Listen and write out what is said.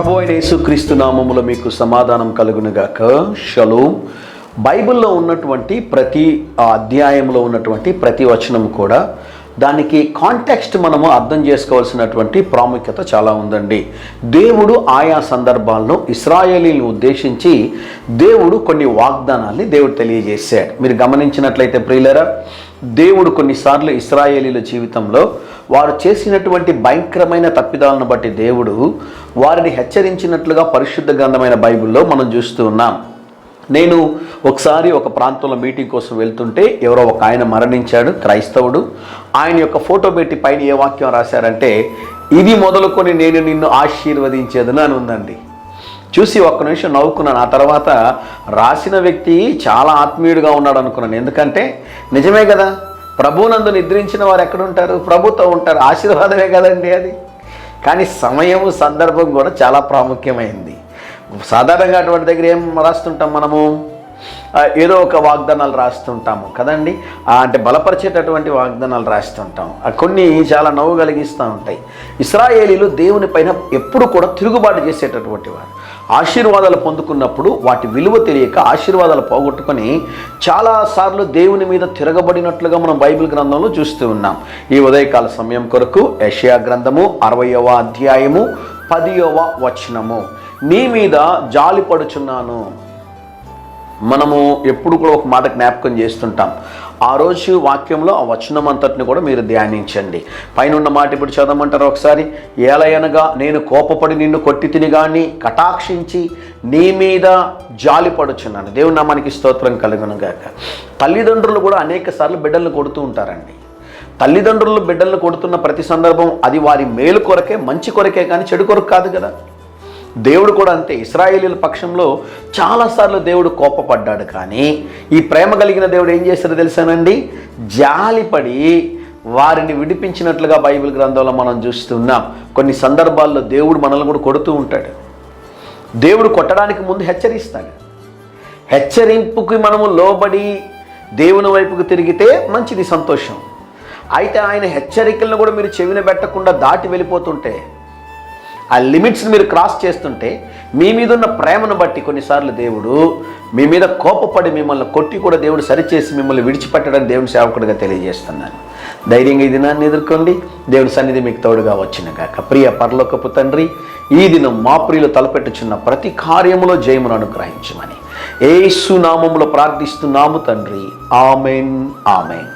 ప్రభు అయిన యేసుక్రీస్తు నామములో మీకు సమాధానం కలుగునుగాక. షలోం. బైబిల్లో ఉన్నటువంటి ప్రతి అధ్యాయంలో ఉన్నటువంటి ప్రతి వచనం కూడా దానికి కాంటెక్స్ట్ మనము అర్థం చేసుకోవాల్సినటువంటి ప్రాముఖ్యత చాలా ఉందండి. దేవుడు ఆయా సందర్భాల్లో ఇశ్రాయేలీలను ఉద్దేశించి దేవుడు కొన్ని వాగ్దానాల్ని దేవుడు తెలియజేశాడు. మీరు గమనించినట్లయితే ప్రియులారా, దేవుడు కొన్నిసార్లు ఇశ్రాయేలీల జీవితంలో వారు చేసినటువంటి భయంకరమైన తప్పిదాలను బట్టి దేవుడు వారిని హెచ్చరించినట్లుగా పరిశుద్ధ గ్రంథమైన బైబిల్లో మనం చూస్తూ ఉన్నాం. నేను ఒకసారి ఒక ప్రాంతంలో మీటింగ్ కోసం వెళ్తుంటే ఎవరో ఒక ఆయన మరణించాడు, క్రైస్తవుడు. ఆయన యొక్క ఫోటో పెట్టి పైన ఏ వాక్యం రాశారంటే, ఇది మొదలుకొని నేను నిన్ను ఆశీర్వదించేదను అని ఉందండి. చూసి ఒక్క నిమిషం నవ్వుకున్నాను. ఆ తర్వాత రాసిన వ్యక్తి చాలా ఆత్మీయుడిగా ఉన్నాడు అనుకున్నాను. ఎందుకంటే నిజమే కదా, ప్రభువునందు నిద్రించిన వారు ఎక్కడుంటారు? ప్రభుతో ఉంటారు. ఆశీర్వాదమే కదండి అది. కానీ సమయము సందర్భం కూడా చాలా ప్రాముఖ్యమైంది. సాధారణంగా అటువంటి దగ్గర ఏం రాస్తుంటాం మనము? ఏదో ఒక వాగ్దానాలు రాస్తుంటాము కదండి. అంటే బలపరిచేటటువంటి వాగ్దానాలు రాస్తుంటాం. కొన్ని చాలా నవ్వు కలిగిస్తూ ఉంటాయి. ఇశ్రాయేలీలు దేవుని పైన ఎప్పుడు కూడా తిరుగుబాటు చేసేటటువంటి వారు. ఆశీర్వాదాలు పొందుకున్నప్పుడు వాటి విలువ తెలియక ఆశీర్వాదాలు పోగొట్టుకొని చాలాసార్లు దేవుని మీద తిరగబడినట్లుగా మనం బైబిల్ గ్రంథంలో చూస్తూ ఉన్నాం. ఈ ఉదయకాల సమయం కొరకు యెషయా గ్రంథము 60వ అధ్యాయము 10వ వచనము, నీ మీద జాలి పడుచున్నాను. మనము ఎప్పుడు కూడా ఒక మాట జ్ఞాపకం చేస్తుంటాం. ఆ రోజు వాక్యంలో ఆ వచనం అంతటిని కూడా మీరు ధ్యానించండి. పైన ఉన్న మాట ఇప్పుడు చదవమంటారు ఒకసారి. ఏలయనగా నేను కోపపడి నిన్ను కొట్టి తిని గాని కటాక్షించి నీ మీద జాలి పడుచున్నాను. దేవుని నామానికి స్తోత్రం కలుగును గాక. తల్లిదండ్రులు కూడా అనేక సార్లు బిడ్డలను కొడుతూ ఉంటారండి. తల్లిదండ్రులు బిడ్డలను కొడుతున్న ప్రతి సందర్భం అది వారి మేలు కొరకే, మంచి కొరకే, కానీ చెడు కొరకు కాదు కదా. దేవుడు కూడా అంతే. ఇశ్రాయేలీల పక్షంలో చాలాసార్లు దేవుడు కోపపడ్డాడు. కానీ ఈ ప్రేమ కలిగిన దేవుడు ఏం చేశారో తెలుసానండి? జాలిపడి వారిని విడిపించినట్లుగా బైబిల్ గ్రంథంలో మనం చూస్తున్నాం. కొన్ని సందర్భాల్లో దేవుడు మనల్ని కూడా కొడుతూ ఉంటాడు. దేవుడు కొట్టడానికి ముందు హెచ్చరిస్తాడు. హెచ్చరింపుకి మనము లోబడి దేవుని వైపుకు తిరిగితే మంచిది, సంతోషం. అయితే ఆయన హెచ్చరికలను కూడా మీరు చెవిన పెట్టకుండా దాటి వెళ్ళిపోతుంటే, ఆ లిమిట్స్ని మీరు క్రాస్ చేస్తుంటే, మీ మీద ఉన్న ప్రేమను బట్టి కొన్నిసార్లు దేవుడు మీ మీద కోపపడి మిమ్మల్ని కొట్టి కూడా దేవుడు సరిచేసి మిమ్మల్ని విడిచిపెట్టడానికి దేవుని సేవకుడిగా తెలియజేస్తున్నాను. ధైర్యంగా ఈ దినాన్ని ఎదుర్కోండి. దేవుని సన్నిధి మీకు తోడుగా వచ్చిన గాక. ప్రియ పరలోకపు తండ్రి, ఈ దినం మా ప్రియులు తలపెట్టుచున్న ప్రతి కార్యములో జయమును అనుగ్రహించమని యేసు నామములో ప్రార్థిస్తున్నాము తండ్రి. Amen, amen.